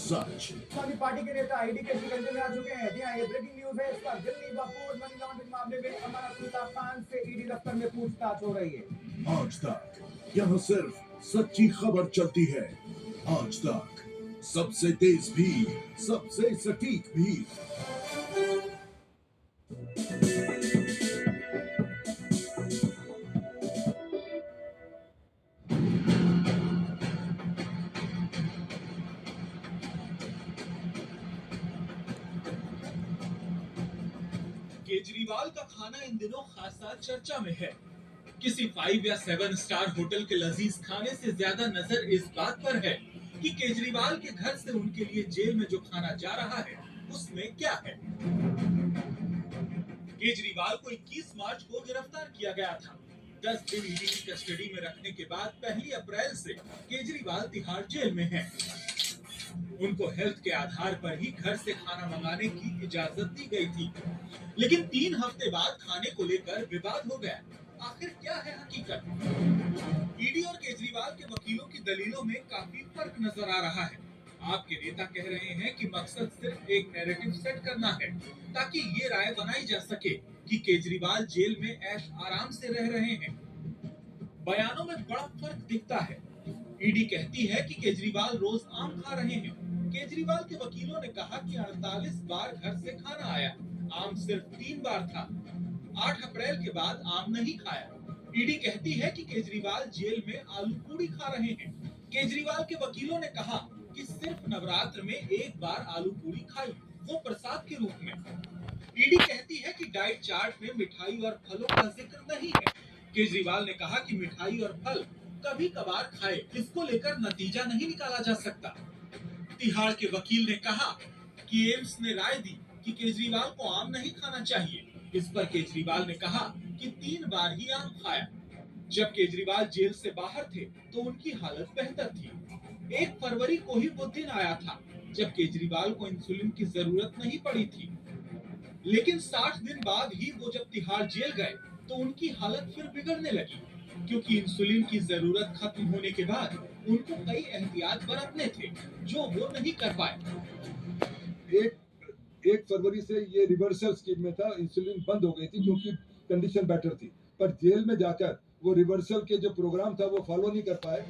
सच। Samajwadi party के नेता ED के शिकंजे में आ चुके हैं। जी हाँ, ये ब्रेकिंग न्यूज है। इसका दिल्ली वफूद मनी लॉन्ड्रिंग मामले में अमर अब्दुल्ला खान से ईडी दफ्तर में पूछताछ हो रही है। आज तक यहाँ सिर्फ सच्ची खबर चलती है। आज तक सबसे तेज भी, सबसे सटीक भी। केजरीवाल का खाना इन दिनों खासा चर्चा में है। किसी 5 या 7 स्टार होटल के लजीज खाने से ज्यादा नजर इस बात पर है कि केजरीवाल के घर से उनके लिए जेल में जो खाना जा रहा है उसमें क्या है। केजरीवाल को 21 मार्च को गिरफ्तार किया गया था। 10 दिन ईडी की कस्टडी में रखने के बाद 1 अप्रैल से केजरीवाल तिहाड़ जेल में हैं। उनको हेल्थ के आधार पर ही घर से खाना मंगाने की इजाजत दी गई थी, लेकिन 3 हफ्ते बाद खाने को लेकर विवाद हो गया। आखिर क्या है हकीकत? ईडी और केजरीवाल के वकीलों की दलीलों में काफी फर्क नजर आ रहा है। आपके नेता कह रहे हैं कि मकसद सिर्फ एक नैरेटिव सेट करना है ताकि ये राय बनाई जा सके कि केजरीवाल जेल में ऐश आराम से रह रहे हैं। बयानों में बड़ा फर्क दिखता है। ईडी कहती है कि केजरीवाल रोज आम खा रहे हैं। केजरीवाल के वकीलों ने कहा कि 48 बार घर से खाना आया, आम सिर्फ 3 बार था। 8 अप्रैल के बाद आम नहीं खाया। ईडी कहती है कि केजरीवाल जेल में आलू पूड़ी खा रहे हैं। केजरीवाल के वकीलों ने कहा कि सिर्फ नवरात्र में 1 बार आलू पूड़ी खाई, वो प्रसाद के रूप में। ईडी कहती है कि डाइट चार्ट में मिठाई और फलों का जिक्र नहीं है। केजरीवाल ने कहा कि मिठाई और फल कभी कभार खाए, इसको लेकर नतीजा नहीं निकाला जा सकता। तिहाड़ के वकील ने कहा कि एम्स ने राय दी कि केजरीवाल को आम नहीं खाना चाहिए। इस पर केजरीवाल ने कहा कि 3 बार ही आम खाया। जब केजरीवाल जेल से बाहर थे तो उनकी हालत बेहतर थी। 1 फरवरी को ही वो दिन आया था जब केजरीवाल को इंसुलिन की जरूरत नहीं पड़ी थी, लेकिन 60 दिन बाद ही वो जब तिहाड़ जेल गए तो उनकी हालत फिर बिगड़ने लगी, क्योंकि इंसुलिन की जरूरत खत्म होने के बाद उनको कई एहतियात बरतने थे जो वो नहीं कर पाए। 1 फरवरी से ये रिवर्सल स्कीम में था, इंसुलिन बंद हो गई थी क्योंकि कंडीशन बेटर थी, पर जेल में जाकर वो रिवर्सल के जो प्रोग्राम था वो फॉलो नहीं कर पाए।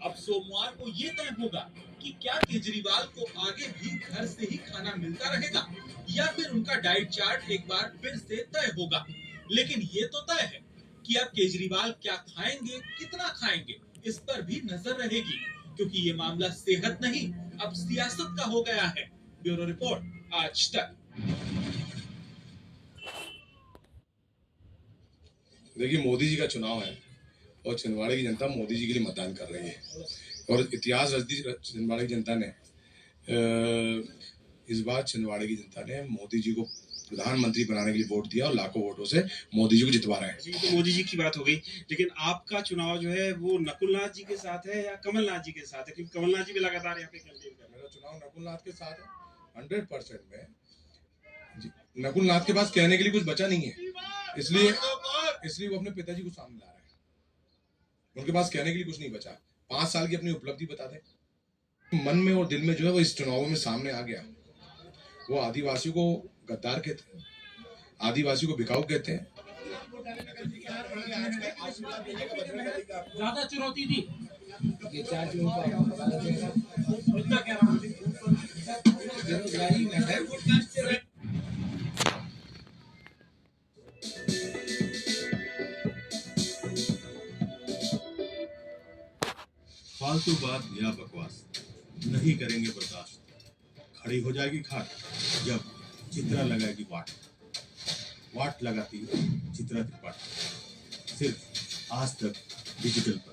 अब सोमवार को ये तय होगा कि क्या केजरीवाल को आगे भी घर से ही खाना मिलता रहेगा या फिर उनका डाइट चार्ट एक बार फिर से तय होगा। लेकिन ये तो तय है कि अब केजरीवाल क्या खाएंगे, कितना खाएंगे, इस पर भी नजर रहेगी, क्योंकि ये मामला सेहत नहीं अब सियासत का हो गया है। ब्यूरो रिपोर्ट, आज तक। देखिए, मोदी जी का चुनाव है और छिंदवाड़े की जनता मोदी जी के लिए मतदान कर रही है और इतिहास रच दी छिंदवाड़े की जनता ने। इस बार छिंदवाड़े की जनता ने मोदी जी को प्रधानमंत्री बनाने के लिए वोट दिया और लाखों वोटों से मोदी जी को जितवा रहे हैं। तो मोदी जी की बात हो गई, लेकिन आपका चुनाव जो है वो नकुलनाथ जी के साथ है या कमलनाथ जी के साथ है? क्योंकि कमलनाथ जी भी लगातार यहाँ पे कैंपेन कर रहे हैं। मेरा चुनाव नकुलनाथ के साथ है 100% में। नकुलनाथ के पास कहने के लिए कुछ बचा नहीं है, इसलिए वो अपने पिताजी को सामने ला रहे हैं। उनके पास कहने के लिए कुछ नहीं बचा। 5 साल की अपनी उपलब्धि बता दें। मन में और दिल में जो है वो इस चुनाव में सामने आ गया। वो आदिवासियों को गद्दार कहते हैं, आदिवासी को बिकाऊ कहते हैं। ज्यादा चुनौती थी ये 4 जून को मुद्दा क्या रहा? बेरोजगारी में है। फालतू बात या बकवास नहीं करेंगे बर्दाश्त। खड़ी हो जाएगी खाट जब चित्रा लगाएगी वाट लगाती चित्रा त्रिपाठी। सिर्फ आज तक डिजिटल पर।